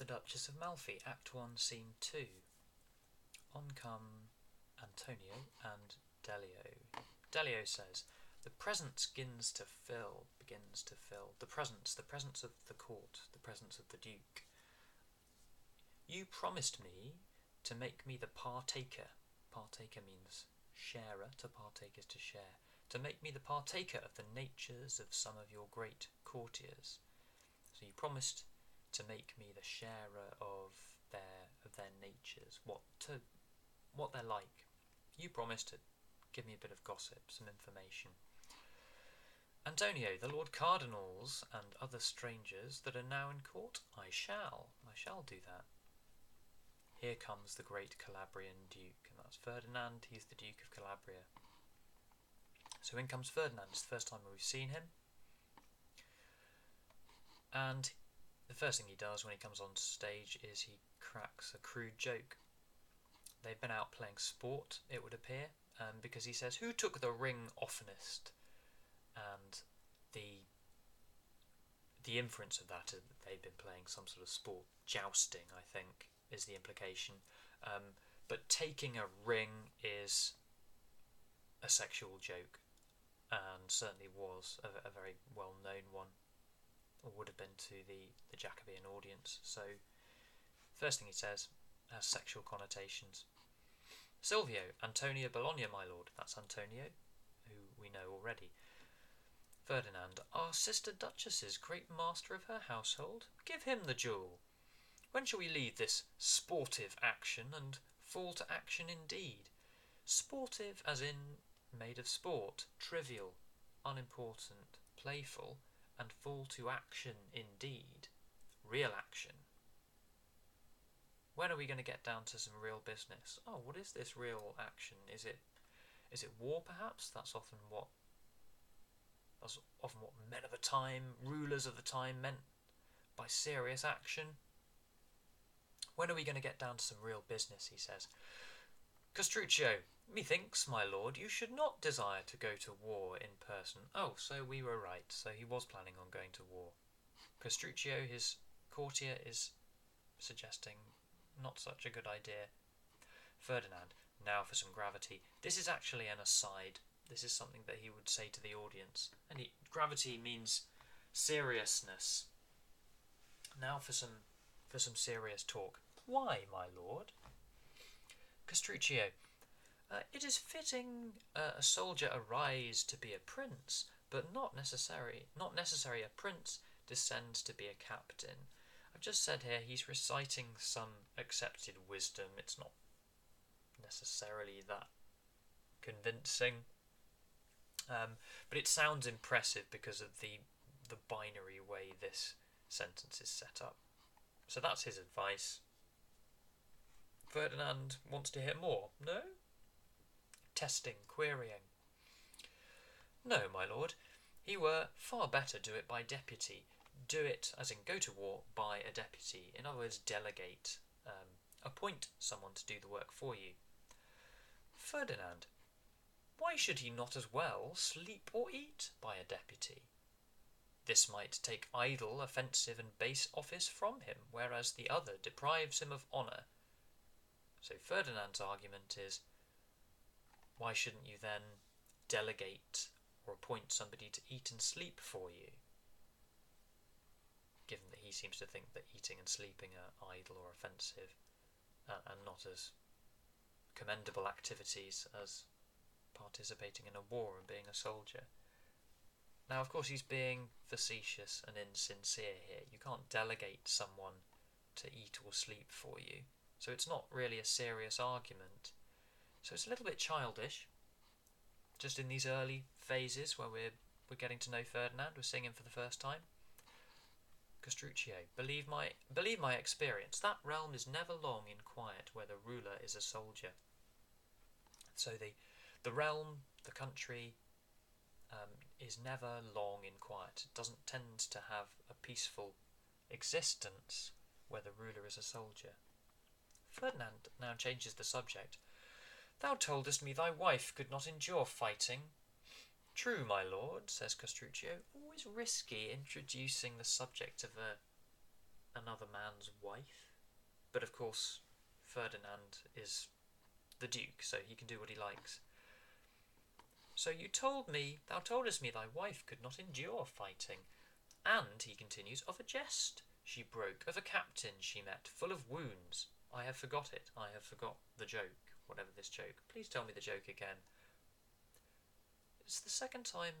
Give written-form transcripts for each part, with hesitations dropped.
the Duchess of Malfi, Act 1, Scene 2. On come Antonio and Delio. Delio says, "The presence begins to fill. The presence of the court, the presence of the Duke. You promised me to make me the partaker." Partaker means sharer, to partake is to share. "To make me the partaker of the natures of some of your great courtiers." So you promised to make me the sharer of their natures, what they're like. You promised to give me a bit of gossip, some information. Antonio, the Lord Cardinals and other strangers that are now in court, I shall do that. Here comes the great Calabrian Duke, and that's Ferdinand. He's the Duke of Calabria. So in comes Ferdinand. It's the first time we've seen him. And the first thing he does when he comes on stage is he cracks a crude joke. They've been out playing sport, it would appear, because he says, "Who took the ring oftenest?" And the inference of that is that they've been playing some sort of sport. Jousting, I think, is the implication. But taking a ring is a sexual joke, and certainly was a very well-known one, or would have been to the Jacobean audience. So, first thing he says has sexual connotations. Silvio, Antonio Bologna, my lord. That's Antonio, who we know already. Ferdinand, our sister Duchess's great master of her household. Give him the jewel. When shall we leave this sportive action and fall to action indeed? Sportive as in made of sport, trivial, unimportant, playful, and fall to action indeed. Real action. When are we going to get down to some real business? Oh, what is this real action? Is it war, perhaps? That's often what men of the time, rulers of the time, meant by serious action. When are we going to get down to some real business, he says. Castruccio, methinks, my lord, you should not desire to go to war in person. Oh, so we were right. So he was planning on going to war. Castruccio, his courtier, is suggesting not such a good idea. Ferdinand, now for some gravity. This is actually an aside. This is something that he would say to the audience. And gravity means seriousness. Now for some serious talk. Why, my lord? Castruccio, it is fitting a soldier arise to be a prince, but not necessary a prince descends to be a captain. I've just said here he's reciting some accepted wisdom. It's not necessarily that convincing, but it sounds impressive because of the binary way this sentence is set up. So that's his advice. Ferdinand wants to hear more. No? Testing, querying. No, my lord. He were far better do it by deputy. Do it, as in go to war, by a deputy. In other words, delegate. Appoint someone to do the work for you. Ferdinand, why should he not as well sleep or eat by a deputy? This might take idle, offensive, and base office from him, whereas the other deprives him of honour. So Ferdinand's argument is, why shouldn't you then delegate or appoint somebody to eat and sleep for you? Given that he seems to think that eating and sleeping are idle or offensive, and not as commendable activities as participating in a war and being a soldier. Now, of course, he's being facetious and insincere here. You can't delegate someone to eat or sleep for you. So it's not really a serious argument. So it's a little bit childish, just in these early phases where we're getting to know Ferdinand, we're seeing him for the first time. Castruccio, believe my experience, that realm is never long in quiet where the ruler is a soldier. So the realm, the country, is never long in quiet. It doesn't tend to have a peaceful existence where the ruler is a soldier. Ferdinand now changes the subject. Thou toldest me thy wife could not endure fighting. True, my lord, says Castruccio, always risky introducing the subject of another man's wife. But of course, Ferdinand is the Duke, so he can do what he likes. So thou toldest me thy wife could not endure fighting, and, he continues, of a jest she broke, of a captain she met, full of wounds. I have forgot it. I have forgot the joke, whatever this joke. Please tell me the joke again. It's the second time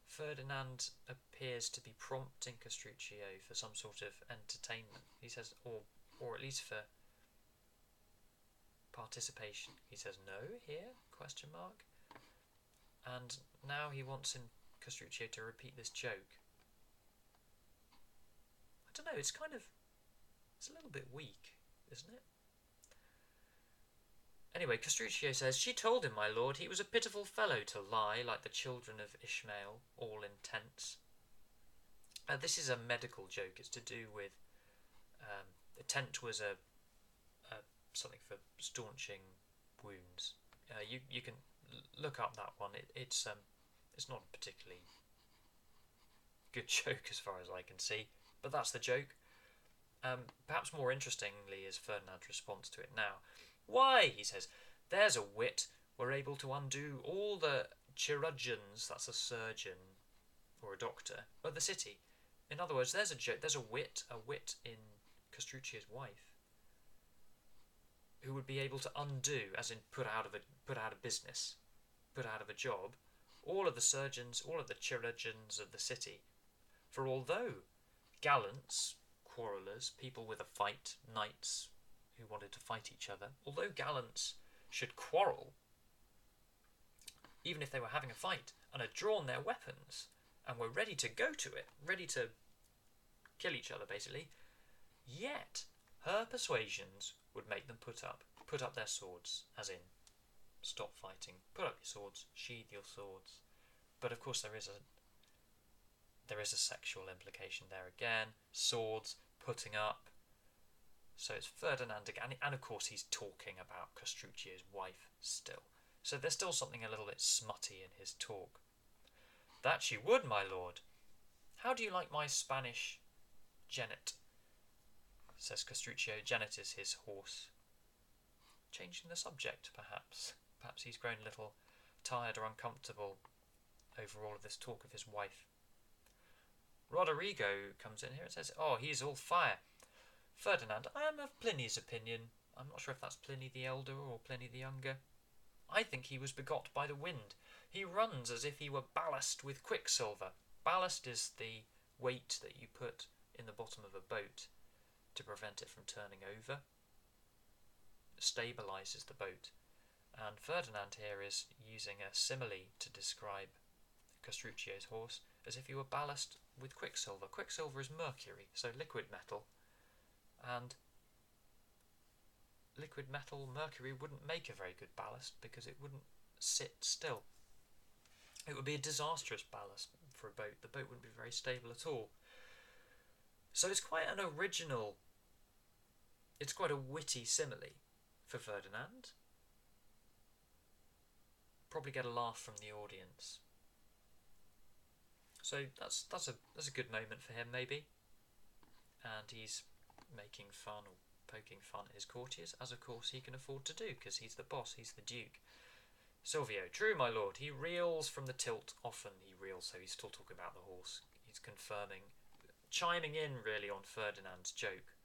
Ferdinand appears to be prompting Castruccio for some sort of entertainment. He says, or at least for participation. He says, no, here, ? And now he wants Castruccio to repeat this joke. I don't know, it's a little bit weak, isn't it? Anyway, Castruccio says, she told him, my lord, he was a pitiful fellow to lie like the children of Ishmael, all in tents. This is a medical joke. It's to do with a tent was a something for staunching wounds. You can look up that one. It's not a particularly good joke as far as I can see, but that's the joke. Perhaps more interestingly is Ferdinand's response to it now. Why, he says, there's a wit, we're able to undo all the chirurgeons, that's a surgeon or a doctor, of the city. In other words, there's a wit in Castruccio's wife, who would be able to undo, as in put out of business, put out of a job, all of the surgeons, all of the chirurgeons of the city. For although gallants, quarrellers, people with a fight, knights who wanted to fight each other, although gallants should quarrel, even if they were having a fight, and had drawn their weapons, and were ready to go to it, ready to kill each other, basically, yet her persuasions would make them put up their swords, as in, stop fighting, put up your swords, sheathe your swords. But of course there is a sexual implication there again, swords, putting up. So it's Ferdinand again, and of course he's talking about Castruccio's wife still. So there's still something a little bit smutty in his talk. That she would, my lord. How do you like my Spanish jennet? Says Castruccio. Jennet is his horse. Changing the subject, perhaps. Perhaps he's grown a little tired or uncomfortable over all of this talk of his wife. Roderigo comes in here and says, oh, he's all fire. Ferdinand, I am of Pliny's opinion. I'm not sure if that's Pliny the Elder or Pliny the Younger. I think he was begot by the wind. He runs as if he were ballast with quicksilver. Ballast is the weight that you put in the bottom of a boat to prevent it from turning over. It stabilises the boat. And Ferdinand here is using a simile to describe Castruccio's horse as if he were ballast with quicksilver. Quicksilver is mercury, so liquid metal. And liquid metal, mercury, wouldn't make a very good ballast because it wouldn't sit still. It would be a disastrous ballast for a boat. The boat wouldn't be very stable at all. So it's quite an original, it's quite a witty simile for Ferdinand. Probably get a laugh from the audience. So that's a good moment for him, maybe. And he's making fun or poking fun at his courtiers, as of course he can afford to do, because he's the boss, he's the duke. Silvio, true, my lord, he reels from the tilt, often he reels, so he's still talking about the horse. He's confirming, chiming in really on Ferdinand's joke.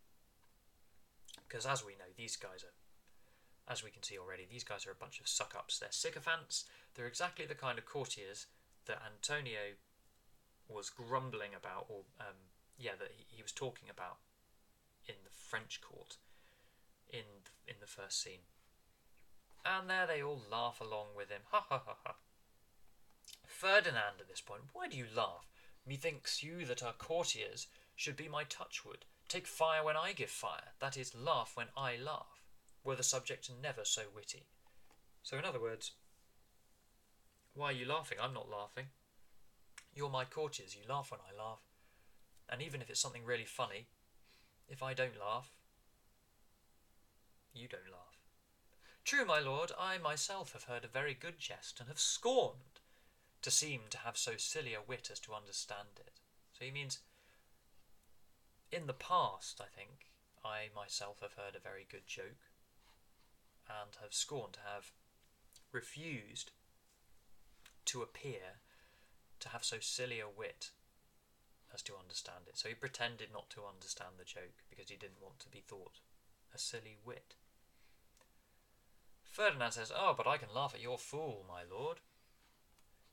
Because as we know, these guys are, as we can see already, these guys are a bunch of suck-ups. They're sycophants. They're exactly the kind of courtiers that Antonio was grumbling about, or that he was talking about in the French court in the first scene. And there they all laugh along with him. Ha ha ha ha. Ferdinand at this point, why do you laugh? Methinks you that are courtiers should be my touchwood. Take fire when I give fire, that is, laugh when I laugh. Were the subject never so witty. So in other words, why are you laughing? I'm not laughing. You're my courtiers, you laugh when I laugh. And even if it's something really funny, if I don't laugh, you don't laugh. True, my lord, I myself have heard a very good jest, and have scorned to seem to have so silly a wit as to understand it. So he means, in the past, I think, I myself have heard a very good joke and have scorned to have refused to appear to have so silly a wit as to understand it. So he pretended not to understand the joke because he didn't want to be thought a silly wit. Ferdinand says, "Oh, but I can laugh at your fool, my lord.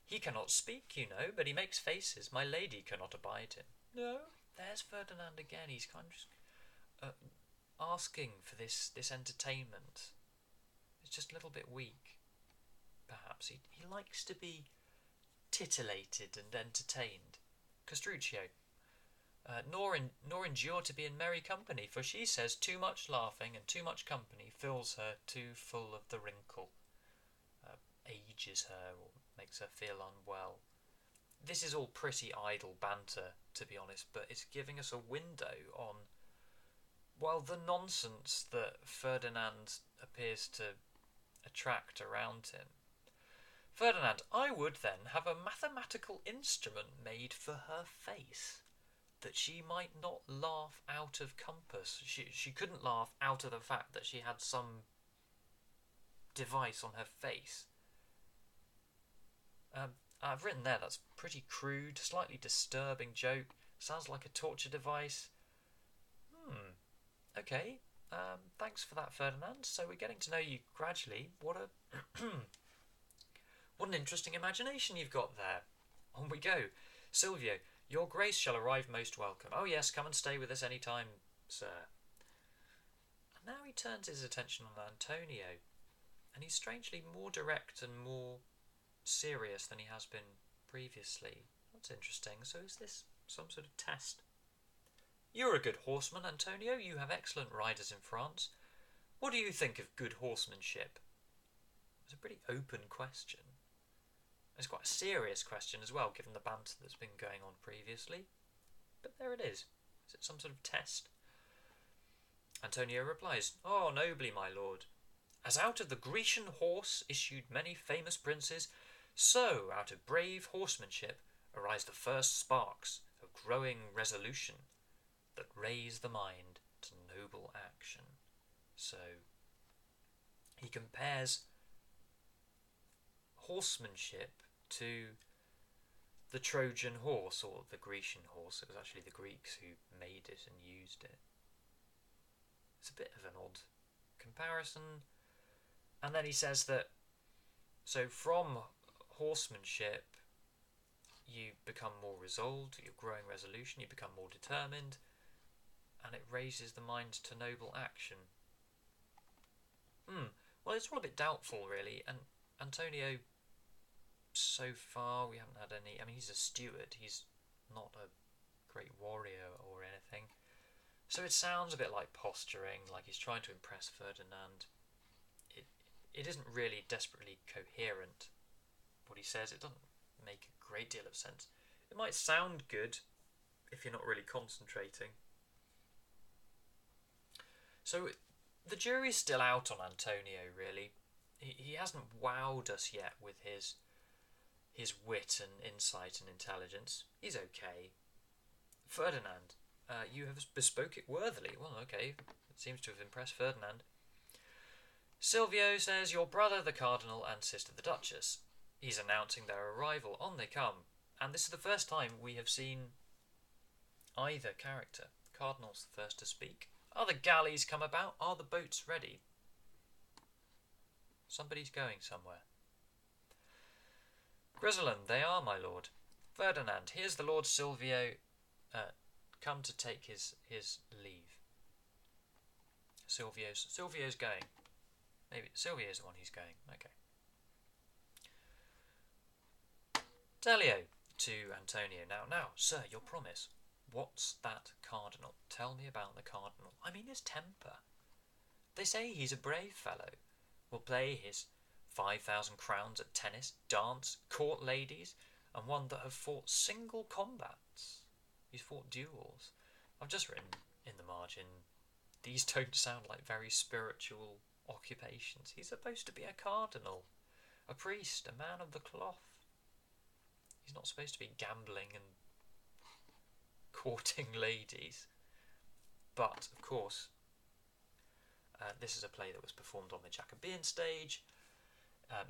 He cannot speak, you know, but he makes faces. My lady cannot abide him." No, there's Ferdinand again. He's kind of asking for this entertainment. It's just a little bit weak, perhaps. He likes to be titillated and entertained. Castruccio, nor endure to be in merry company, for she says too much laughing and too much company fills her too full of the wrinkle, ages her or makes her feel unwell. This is all pretty idle banter, to be honest, but it's giving us a window on, well, the nonsense that Ferdinand appears to attract around him. Ferdinand, I would then have a mathematical instrument made for her face, that she might not laugh out of compass. She couldn't laugh out of the fact that she had some device on her face. I've written there, that's pretty crude, slightly disturbing joke. Sounds like a torture device. Okay. Thanks for that, Ferdinand. So we're getting to know you gradually. What an interesting imagination you've got there. On we go. Silvio, your grace shall arrive most welcome. Oh yes, come and stay with us any time, sir. And now he turns his attention on Antonio, and he's strangely more direct and more serious than he has been previously. That's interesting. So is this some sort of test? You're a good horseman, Antonio. You have excellent riders in France. What do you think of good horsemanship? It's a pretty open question. It's quite a serious question as well, given the banter that's been going on previously. But there it is. Is it some sort of test? Antonio replies, "Oh, nobly, my lord. As out of the Grecian horse issued many famous princes, so out of brave horsemanship arise the first sparks of growing resolution that raise the mind to noble action." So he compares horsemanship to the Trojan horse, or the Grecian horse. It was actually the Greeks who made it and used it. It's a bit of an odd comparison. And then he says that, so from horsemanship, you become more resolved, you're growing resolution, you become more determined, and it raises the mind to noble action. Well, it's all a bit doubtful, really, and Antonio, so far, we haven't had any. I mean, he's a steward, he's not a great warrior or anything. So it sounds a bit like posturing, like he's trying to impress Ferdinand. It isn't really desperately coherent, what he says. It doesn't make a great deal of sense. It might sound good if you're not really concentrating. So the jury's still out on Antonio, really. He hasn't wowed us yet with his wit and insight and intelligence. He's okay. Ferdinand, you have bespoke it worthily. Well, okay, it seems to have impressed Ferdinand. Silvio says, your brother the Cardinal and sister the Duchess. He's announcing their arrival. On they come. And this is the first time we have seen either character. The Cardinal's the first to speak. Are the galleys come about? Are the boats ready? Somebody's going somewhere. Griselin, they are, my lord. Ferdinand, here's the Lord Silvio come to take his leave. Silvio's going. Maybe Silvio's the one who's going. Okay. Delio to Antonio. Now, sir, your promise. What's that cardinal? Tell me about the cardinal. I mean his temper. They say he's a brave fellow. Will play his 5,000 crowns at tennis, dance, court ladies, and one that have fought single combats. He's fought duels. I've just written in the margin, these don't sound like very spiritual occupations. He's supposed to be a cardinal, a priest, a man of the cloth. He's not supposed to be gambling and courting ladies. But, of course, this is a play that was performed on the Jacobean stage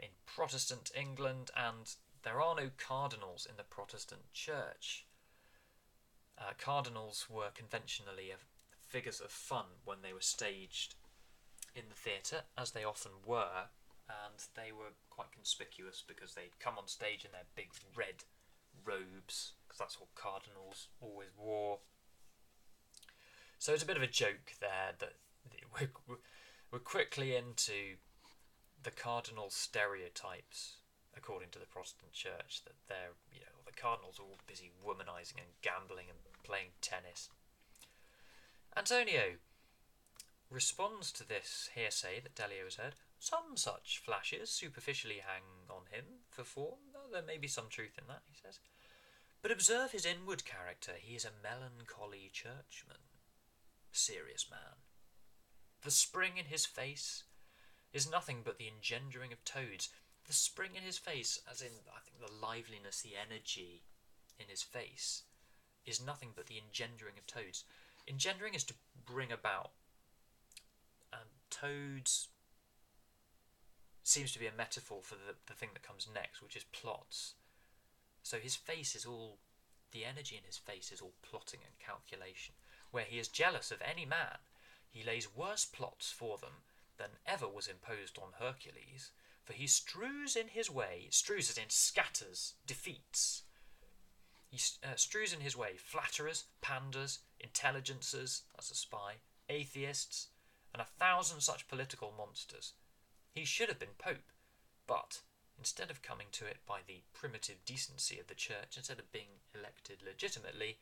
in Protestant England, and there are no cardinals in the Protestant church. Cardinals were conventionally figures of fun when they were staged in the theatre, as they often were, and they were quite conspicuous because they'd come on stage in their big red robes, because that's what cardinals always wore. So it's a bit of a joke there that we're quickly into the cardinal stereotypes, according to the Protestant Church, that they're, the cardinals are all busy womanising and gambling and playing tennis. Antonio responds to this hearsay that Delio has heard. Some such flashes superficially hang on him for form, though there may be some truth in that, he says. But observe his inward character. He is a melancholy churchman, serious man. The spring in his face is nothing but the engendering of toads. The spring in his face, as in, I think, the liveliness, the energy in his face, is nothing but the engendering of toads. Engendering is to bring about. Toads seems to be a metaphor for the thing that comes next, which is plots. So his face is all, the energy in his face is all plotting and calculation. Where he is jealous of any man, he lays worse plots for them than ever was imposed on Hercules, for he strews in his way, strews as in scatters, defeats. He strews in his way flatterers, panders, intelligencers, that's a spy, atheists, and 1,000 such political monsters. He should have been Pope, but instead of coming to it by the primitive decency of the Church, instead of being elected legitimately,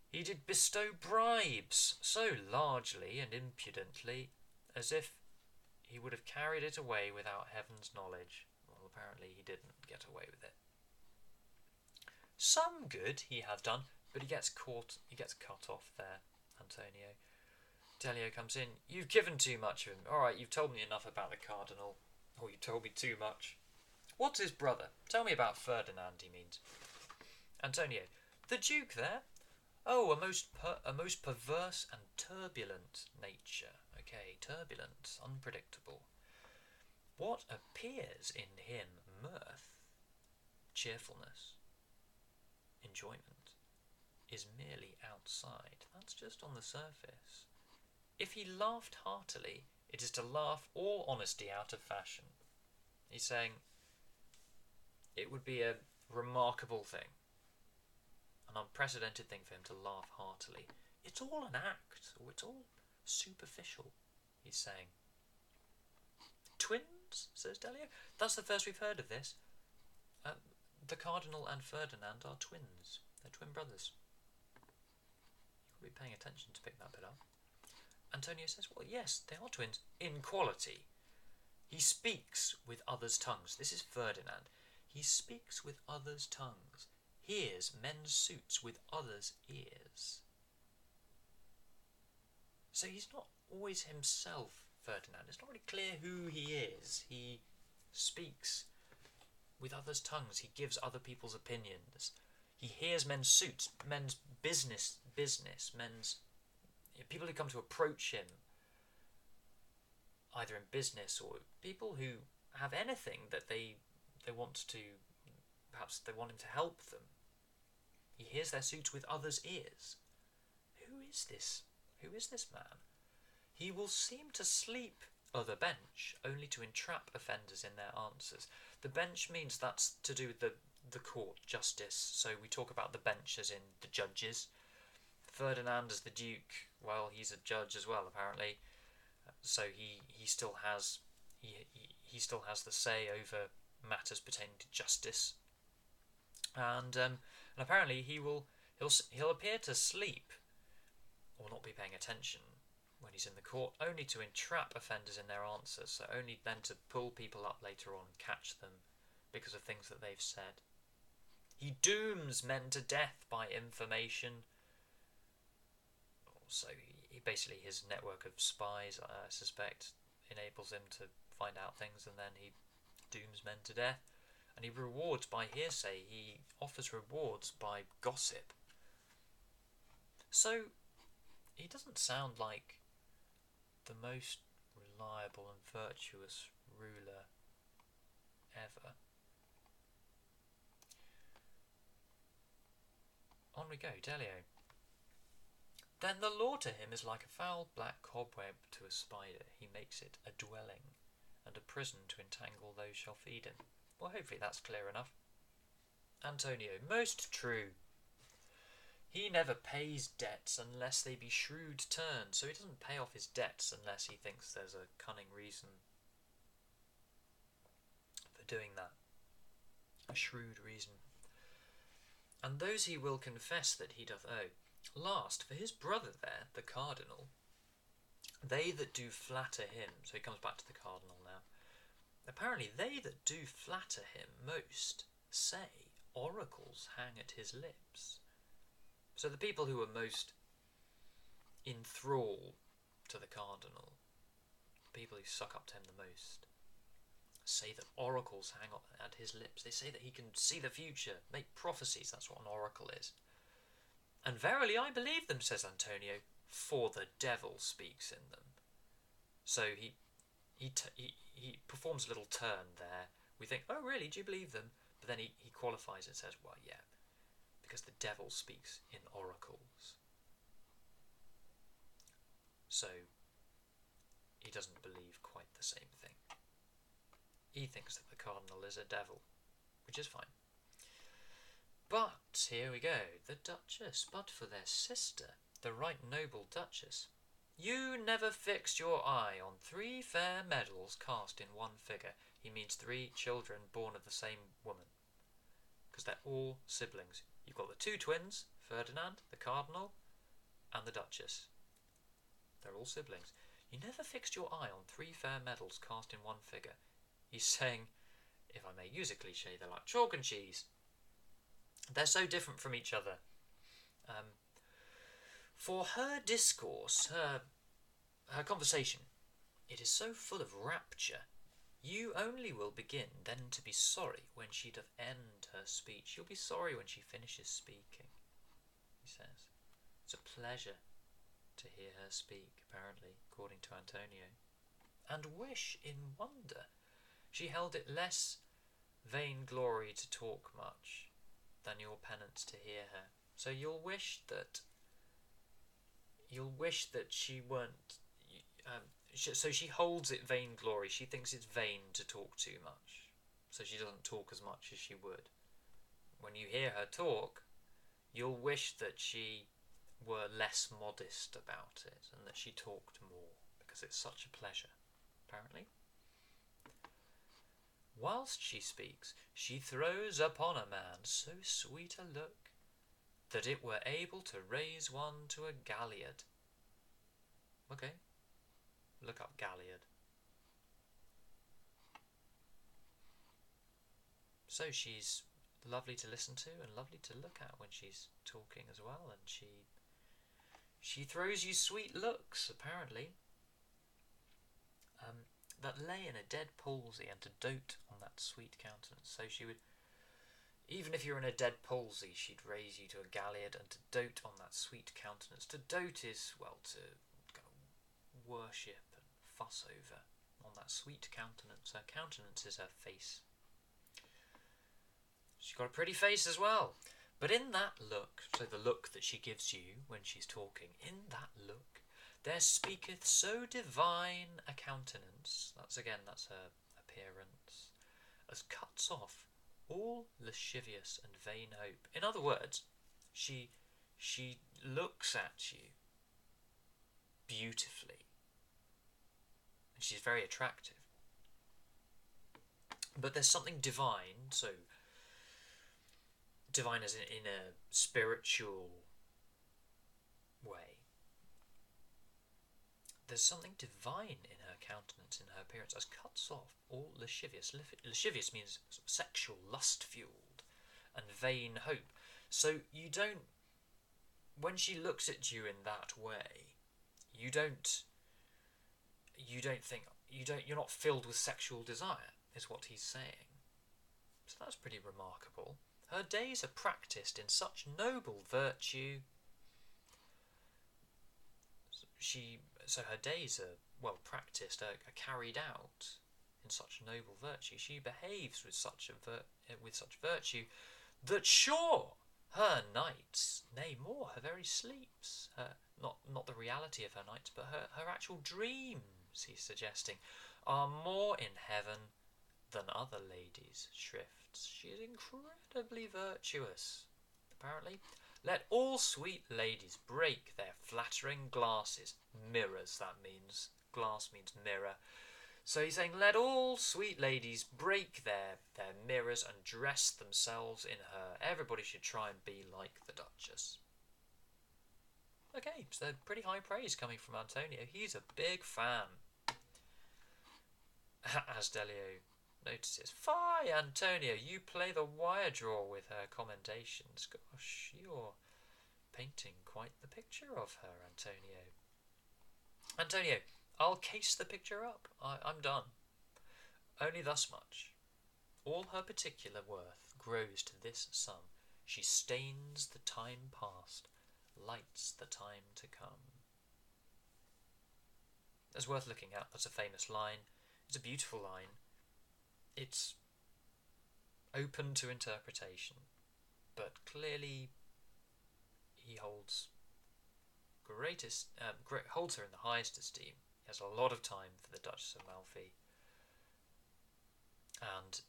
he did bestow bribes so largely and impudently as if he would have carried it away without heaven's knowledge. Well, apparently he didn't get away with it. Some good he hath done, but he gets cut off there, Antonio. Delio comes in. You've given too much of him. All right, you've told me enough about the cardinal. Or you told me too much. What's his brother? Tell me about Ferdinand, he means. Antonio. The Duke there? Oh, a most perverse and turbulent nature. Okay, turbulent, unpredictable. What appears in him mirth, cheerfulness, enjoyment, is merely outside. That's just on the surface. If he laughed heartily, it is to laugh all honesty out of fashion. He's saying it would be a remarkable thing, an unprecedented thing for him to laugh heartily. It's all an act, or it's all superficial, he's saying. Twins, says Delio. That's the first we've heard of this. The Cardinal and Ferdinand are twins. They're twin brothers. You could be paying attention to pick that bit up. Antonio says, well, yes, they are twins in quality. He speaks with others' tongues. This is Ferdinand. He speaks with others' tongues, hears men's suits with others' ears. So he's not always himself, Ferdinand. It's not really clear who he is. He speaks with others' tongues. He gives other people's opinions. He hears men's suits, men's business, men's people who come to approach him, either in business or people who have anything that they want to, perhaps they want him to help them. He hears their suits with others' ears. Who is this? Who is this man? He will seem to sleep o' the bench, only to entrap offenders in their answers. The bench means that's to do with the court, justice. So we talk about the bench as in the judges. Ferdinand as the Duke, well, he's a judge as well, apparently. So he still has the say over matters pertaining to justice. And apparently he'll appear to sleep or not be paying attention when he's in the court, only to entrap offenders in their answers, so only then to pull people up later on and catch them because of things that they've said. He dooms men to death by information. So he basically, his network of spies, I suspect, enables him to find out things, and then he dooms men to death. And he rewards by hearsay. He offers rewards by gossip. So he doesn't sound like the most reliable and virtuous ruler ever. On we go, Delio. Then the law to him is like a foul black cobweb to a spider. He makes it a dwelling, and a prison to entangle those shall feed him. Well, hopefully that's clear enough. Antonio, most true. He never pays debts unless they be shrewd turned, so he doesn't pay off his debts unless he thinks there's a cunning reason for doing that. A shrewd reason. And those he will confess that he doth owe. Last, for his brother there, the cardinal, they that do flatter him, so he comes back to the cardinal now, apparently they that do flatter him most say oracles hang at his lips. So the people who are most in thrall to the cardinal, the people who suck up to him the most, say that oracles hang at his lips. They say that he can see the future, make prophecies. That's what an oracle is. And verily I believe them, says Antonio, for the devil speaks in them. So he performs a little turn there. We think, oh really, do you believe them? But then he qualifies and says, well, yeah, because the devil speaks in oracles. So he doesn't believe quite the same thing. He thinks that the cardinal is a devil, which is fine. But, here we go, the Duchess, but for their sister, the right noble Duchess. You never fixed your eye on 3 fair medals cast in one figure. He means 3 children born of the same woman, because they're all siblings. You've got the 2 twins, Ferdinand, the cardinal, and the Duchess. They're all siblings. You never fixed your eye on 3 fair medals cast in one figure. He's saying, if I may use a cliche, they're like chalk and cheese. They're so different from each other. For her discourse, her conversation, it is so full of rapture, you only will begin then to be sorry when she doth end her speech. You'll be sorry when she finishes speaking, he says. It's a pleasure to hear her speak, apparently, according to Antonio. And wish in wonder she held it less vainglory to talk much than your penance to hear her. So you'll wish that she weren't. So she holds it vainglory. She thinks it's vain to talk too much, so she doesn't talk as much as she would. When you hear her talk, you'll wish that she were less modest about it and that she talked more, because it's such a pleasure, apparently. Whilst she speaks, she throws upon a man so sweet a look that it were able to raise one to a galliard. Okay, look up galliard. So she's lovely to listen to and lovely to look at when she's talking as well, and she throws you sweet looks, apparently, that lay in a dead palsy, and to dote on that sweet countenance. So she would, even if you're in a dead palsy, she'd raise you to a galliard, and to dote on that sweet countenance. To dote is, well, to worship and fuss over on that sweet countenance. Her countenance is her face. She's got a pretty face as well. But in that look, so the look that she gives you when she's talking, in that look, there speaketh so divine a countenance, that's her appearance, as cuts off all lascivious and vain hope. In other words, she looks at you beautifully, and she's very attractive. But there's something divine, so divine as in a spiritual way. There's something divine in her countenance, in her appearance, as cuts off all lascivious. Lascivious means sexual, lust-fueled, and vain hope. So you don't, when she looks at you in that way, you're not filled with sexual desire, is what he's saying. So that's pretty remarkable. Her days are practised in such noble virtue so her days are well practiced, are carried out in such noble virtue. She behaves with such virtue that sure her nights, nay more, her very sleeps, not the reality of her nights, but her actual dreams, he's suggesting, are more in heaven than other ladies' shrifts. She is incredibly virtuous, apparently. Let all sweet ladies break their flattering glasses. Mirrors, that means. Glass means mirror. So he's saying, let all sweet ladies break their mirrors and dress themselves in her. Everybody should try and be like the Duchess. Okay, so pretty high praise coming from Antonio. He's a big fan. As Delio notices, fie, Antonio, you play the wire draw with her commendations. Gosh, you're painting quite the picture of her, Antonio. Antonio, I'll case the picture up. I'm done. Only thus much. All her particular worth grows to this sum. She stains the time past, lights the time to come. That's worth looking at. That's a famous line. It's a beautiful line. It's open to interpretation, but clearly he holds holds her in the highest esteem. He has a lot of time for the Duchess of Malfi, and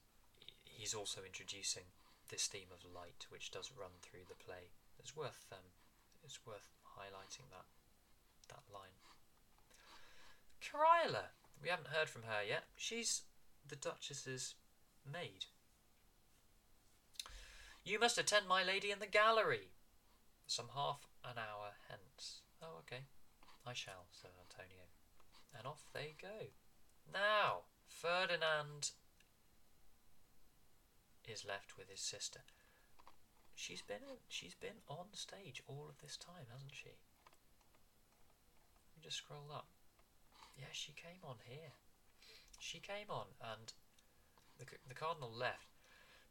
he's also introducing this theme of light, which does run through the play. It's worth highlighting that line. Cariola, we haven't heard from her yet. She's the Duchess's maid. You must attend my lady in the gallery, some half an hour hence. Oh, okay. I shall, said Antonio. And off they go. Now, Ferdinand is left with his sister. She's been on stage all of this time, hasn't she? Let me just scroll up. Yeah, she came on here. She came on, and the Cardinal left.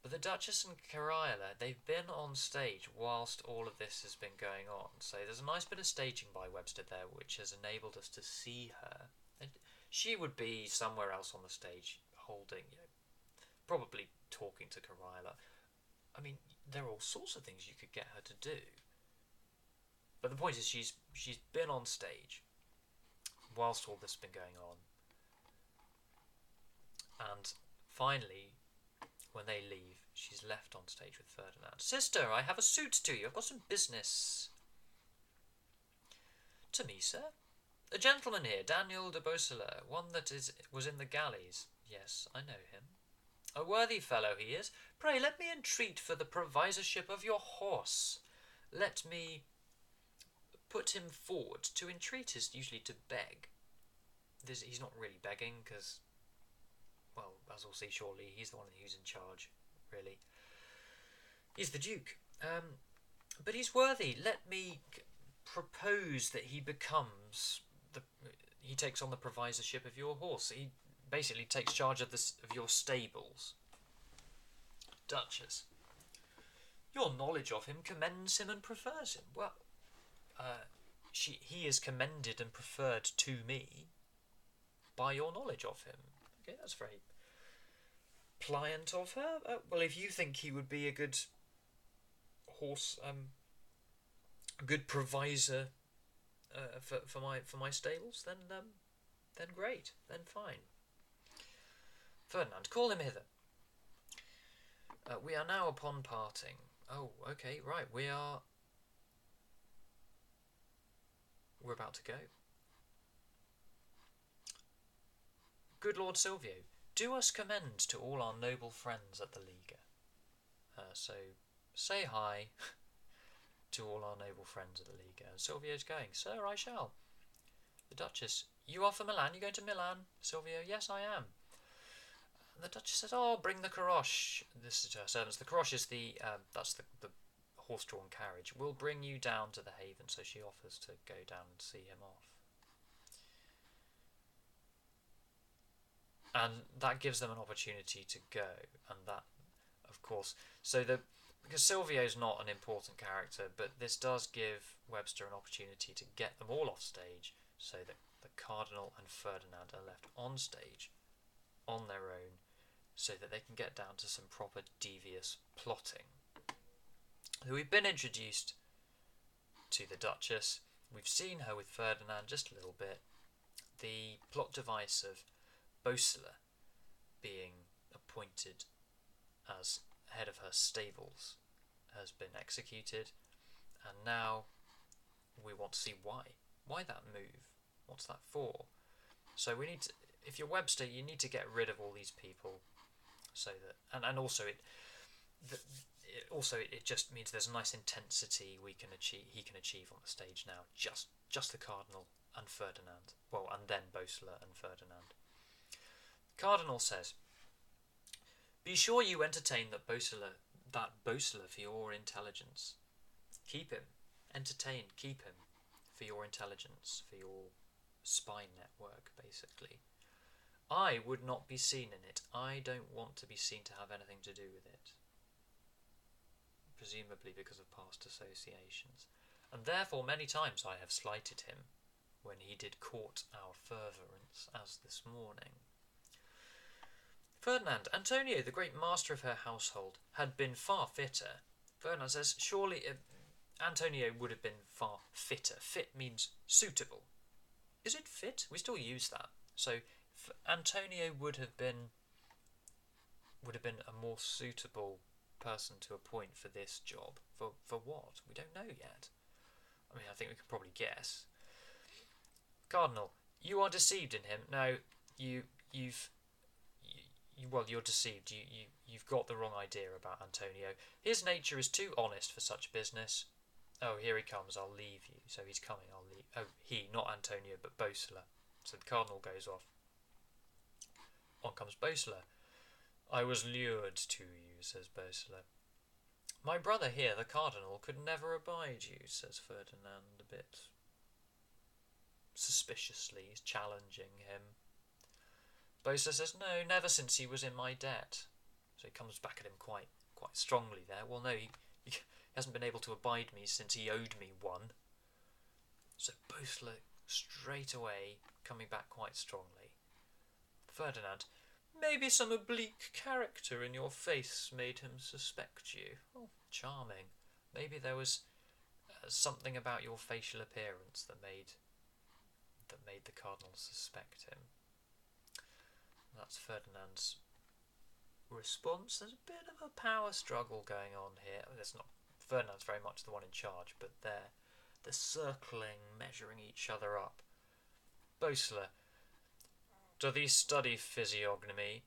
But the Duchess and Cariola, they've been on stage whilst all of this has been going on. So there's a nice bit of staging by Webster there, which has enabled us to see her. And she would be somewhere else on the stage, holding, probably talking to Cariola. I mean, there are all sorts of things you could get her to do. But the point is, she's been on stage whilst all this has been going on. And finally, when they leave, she's left on stage with Ferdinand. Sister, I have a suit to you. I've got some business. To me, sir? A gentleman here, Daniel de Beausoleil, one that was in the galleys. Yes, I know him. A worthy fellow he is. Pray, let me entreat for the provisorship of your horse. Let me put him forward. To entreat is usually to beg. He's not really begging, because, well, as we'll see shortly, he's the one who's in charge, really. He's the Duke. But he's worthy. Let me propose that he becomes he takes on the provisorship of your horse. He basically takes charge of your stables. Duchess, your knowledge of him commends him and prefers him. Well, he is commended and preferred to me by your knowledge of him. Okay, that's very pliant of her. Well, if you think he would be a good horse, a good provisor for my stables, then great, then fine. Ferdinand, call him hither. We are now upon parting. Oh, okay, right. We're about to go. Good Lord Silvio, do us commend to all our noble friends at the Liga. So say hi to all our noble friends at the Liga. And Silvio's going. Sir, I shall. The Duchess, you are for Milan? You going to Milan? Silvio, yes, I am. And the Duchess says, oh, bring the carroche. This is to her servants. The carroche is that's the horse-drawn carriage. We'll bring you down to the haven. So she offers to go down and see him off. And that gives them an opportunity to go. And that, of course, because Silvio's not an important character, but this does give Webster an opportunity to get them all off stage so that the Cardinal and Ferdinand are left on stage on their own so that they can get down to some proper devious plotting. We've been introduced to the Duchess. We've seen her with Ferdinand just a little bit. The plot device of Boesler being appointed as head of her stables has been executed, and now we want to see why that move. What's that for? So we need to, if you're Webster, you need to get rid of all these people, so that and also it just means there's a nice intensity he can achieve on the stage now. Just the Cardinal and Ferdinand. Well, and then Boesler and Ferdinand. Cardinal says, "Be sure you entertain that Boesler for your intelligence. Keep him. Keep him for your intelligence, for your spy network, basically. I would not be seen in it. I don't want to be seen to have anything to do with it. Presumably because of past associations. And therefore many times I have slighted him, when he did court our furtherance, as this morning." Ferdinand, Antonio, the great master of her household, had been far fitter. Ferdinand says, surely Antonio would have been far fitter. Fit means suitable. Is it fit? We still use that. So Antonio would have been a more suitable person to appoint for this job. For what? We don't know yet. I mean, I think we can probably guess. Cardinal, you are deceived in him. No, you're deceived. You've got the wrong idea about Antonio. His nature is too honest for such business. Oh, here he comes. I'll leave you. So he's coming. I'll leave. Oh, he, not Antonio, but Boesler. So the Cardinal goes off. On comes Boesler. "I was lured to you," says Boesler. "My brother here, the Cardinal, could never abide you," says Ferdinand, a bit suspiciously, challenging him. Boesler says, "No, never since he was in my debt." So he comes back at him quite strongly there. Well, no, he hasn't been able to abide me since he owed me one. So Boesler straight away coming back quite strongly. Ferdinand, "Maybe some oblique character in your face made him suspect you." Oh, charming. Maybe there was something about your facial appearance that made the Cardinal suspect him. That's Ferdinand's response. There's a bit of a power struggle going on here. There's not. Ferdinand's very much the one in charge, but they're circling, measuring each other up. Boesler, "Do these study physiognomy?"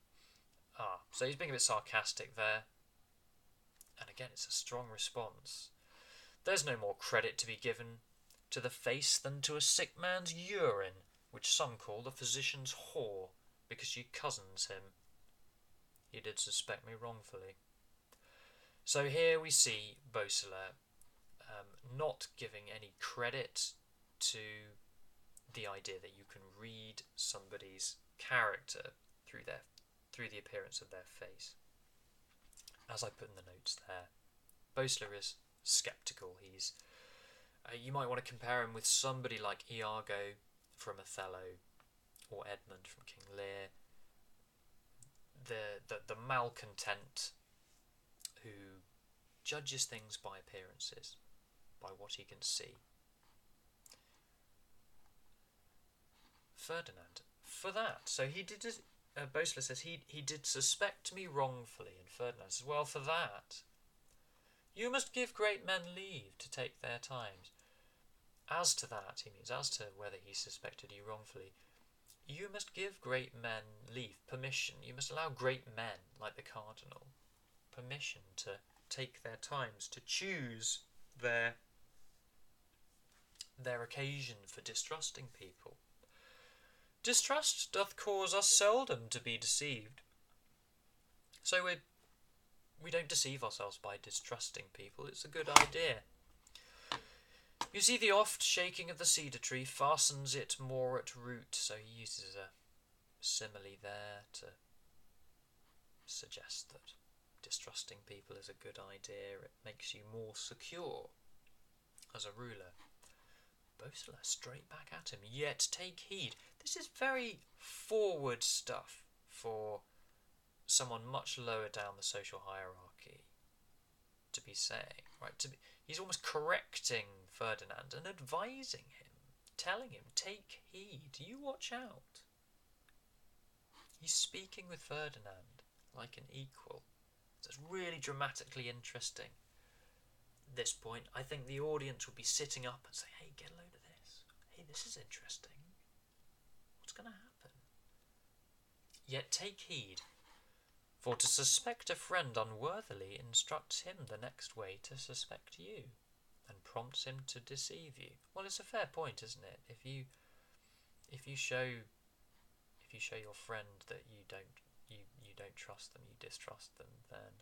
So he's being a bit sarcastic there. And again, it's a strong response. "There's no more credit to be given to the face than to a sick man's urine, which some call the physician's whore, because she cozens him. He did suspect me wrongfully." So here we see Boesler not giving any credit to the idea that you can read somebody's character through the appearance of their face. As I put in the notes there, Boesler is sceptical. He's you might want to compare him with somebody like Iago from Othello or Edmund from King Lear, the malcontent who judges things by appearances, by what he can see. Ferdinand, for that, so he did. Boesler says he did suspect me wrongfully, and Ferdinand says, well, for that, you must give great men leave to take their times. As to that, he means, as to whether he suspected you wrongfully, you must give great men leave, permission. You must allow great men, like the Cardinal, permission to take their times, to choose their occasion for distrusting people. Distrust doth cause us seldom to be deceived. So we don't deceive ourselves by distrusting people. It's a good idea. You see, the oft shaking of the cedar tree fastens it more at root. So he uses a simile there to suggest that distrusting people is a good idea. It makes you more secure as a ruler. Bosler straight back at him. Yet take heed. This is very forward stuff for someone much lower down the social hierarchy to be saying, right? He's almost correcting Ferdinand and advising him, telling him, take heed, you watch out. He's speaking with Ferdinand like an equal. So it's really dramatically interesting. At this point, I think the audience will be sitting up and saying, hey, get a load of this. Hey, this is interesting. What's going to happen? Yet take heed, for to suspect a friend unworthily instructs him the next way to suspect you, and prompts him to deceive you. Well, it's a fair point, isn't it? If you show your friend that you don't trust them, you distrust them, then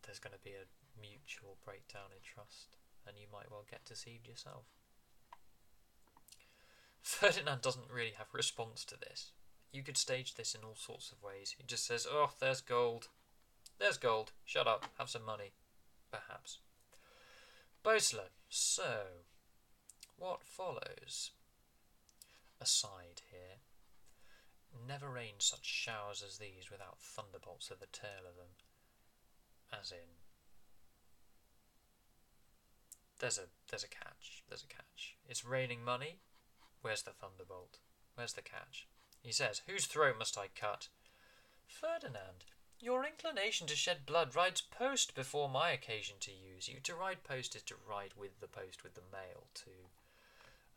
there's going to be a mutual breakdown in trust, and you might well get deceived yourself. Ferdinand doesn't really have a response to this. You could stage this in all sorts of ways. He just says, oh, there's gold. There's gold. Shut up. Have some money. Perhaps. Bosler. So, what follows? Aside here. Never rained such showers as these without thunderbolts at the tail of them. As in, there's a catch. There's a catch. It's raining money. Where's the thunderbolt? Where's the catch? He says, whose throat must I cut? Ferdinand, your inclination to shed blood rides post before my occasion to use you. To ride post is to ride with the post, with the mail.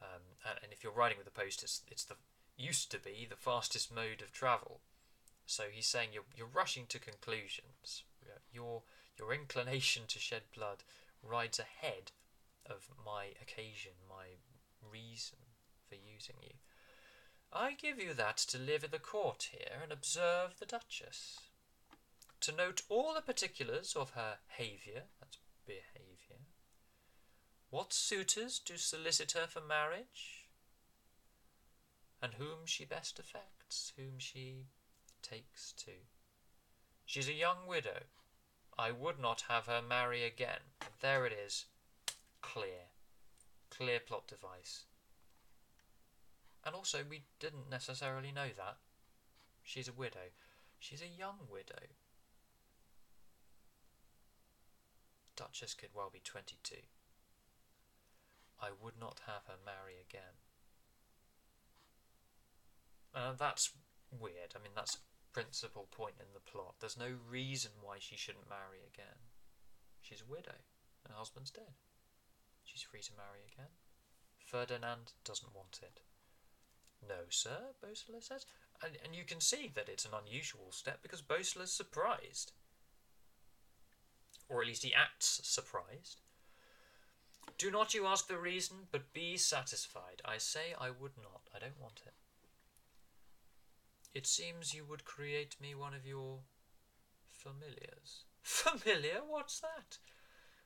And if you're riding with the post, it's the used to be the fastest mode of travel. So he's saying you're rushing to conclusions. Your inclination to shed blood rides ahead of my occasion, my reason for using you. I give you that to live in the court here and observe the Duchess, to note all the particulars of her haviour, that's behaviour, what suitors do solicit her for marriage, and whom she best affects, whom she takes to. She's a young widow. I would not have her marry again. And there it is. Clear plot device. And also, we didn't necessarily know that. She's a widow. She's a young widow. Duchess could well be 22. I would not have her marry again. That's weird. I mean, that's a principal point in the plot. There's no reason why she shouldn't marry again. She's a widow. Her husband's dead. She's free to marry again. Ferdinand doesn't want it. No, sir, Bosler says. And you can see that it's an unusual step because Bosler's surprised. Or at least he acts surprised. Do not you ask the reason, but be satisfied. I say I would not. I don't want it. It seems you would create me one of your familiars. Familiar? What's that?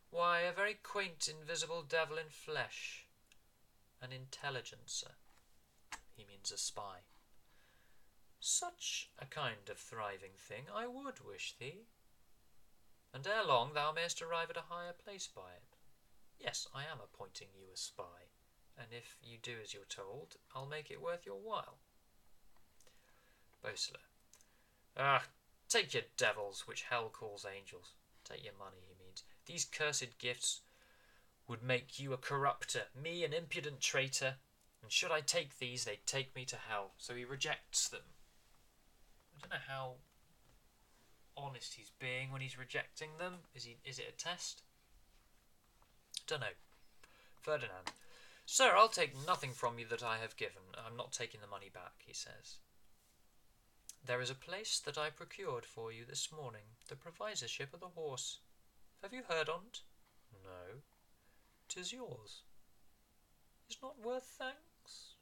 Why, a very quaint, invisible devil in flesh. An intelligencer. He means a spy. Such a kind of thriving thing I would wish thee. And ere long thou mayst arrive at a higher place by it. Yes, I am appointing you a spy, and if you do as you're told, I'll make it worth your while. Bosler. Take your devils, which hell calls angels. Take your money, he means. These cursed gifts would make you a corrupter, me an impudent traitor, and should I take these, they'd take me to hell. So he rejects them. I don't know how honest he's being when he's rejecting them. Is it a test? Don't know. Ferdinand. Sir, I'll take nothing from you that I have given. I'm not taking the money back, he says. There is a place that I procured for you this morning, the provisorship of the horse. Have you heard on't? No. 'Tis yours. Is not worth thanks?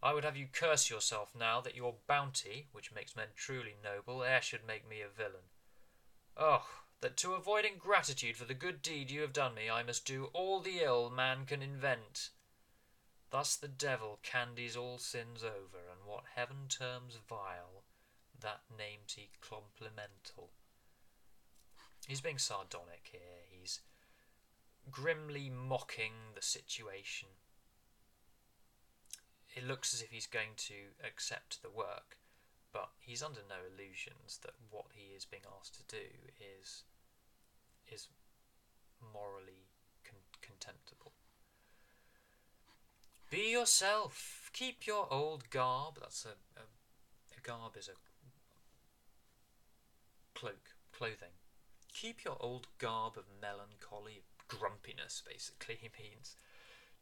I would have you curse yourself now that your bounty, which makes men truly noble, e'er should make me a villain. Oh, that to avoid ingratitude for the good deed you have done me, I must do all the ill man can invent. Thus the devil candies all sins over, and what heaven terms vile, that names he complimental. He's being sardonic here. He's grimly mocking the situation. It looks as if he's going to accept the work, but he's under no illusions that what he is being asked to do is morally contemptible. Be yourself. Keep your old garb. That's a garb is a clothing. Keep your old garb of melancholy, grumpiness, basically, he means.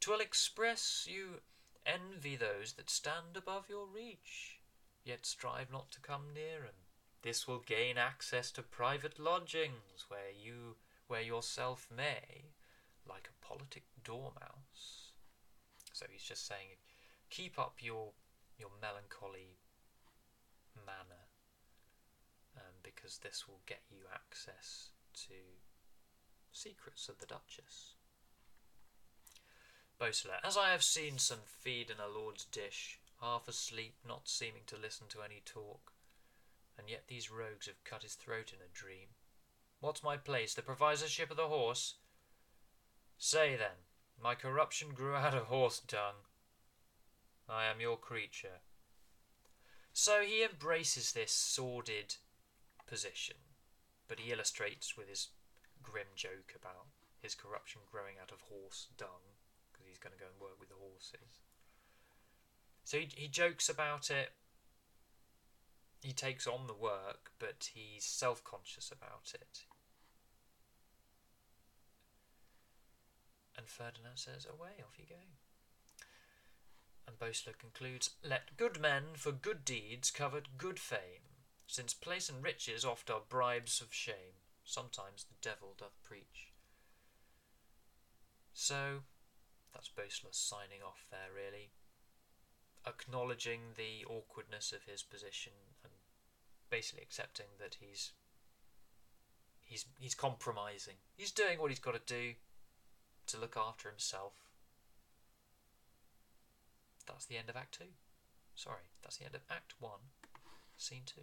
'Twill express you envy those that stand above your reach, yet strive not to come near 'em. This will gain access to private lodgings, where yourself may, like a politic dormouse. So he's just saying, keep up your melancholy manner, because this will get you access to secrets of the Duchess. Beausoleil, as I have seen some feed in a lord's dish, half asleep, not seeming to listen to any talk, and yet these rogues have cut his throat in a dream. What's my place? The provisorship of the horse? Say then, my corruption grew out of horse dung. I am your creature. So he embraces this sordid position, but he illustrates with his grim joke about his corruption growing out of horse dung, because he's going to go and work with the horses. So he jokes about it. He takes on the work, but he's self-conscious about it. And Ferdinand says, away, off you go. And Beausoleil concludes, let good men for good deeds covet good fame, since place and riches oft are bribes of shame. Sometimes the devil doth preach. So, that's Beausoleil signing off there, really. Acknowledging the awkwardness of his position and basically accepting that he's compromising. He's doing what he's got to do to look after himself. That's the end of Act 2. Sorry, that's the end of Act 1, Scene 2.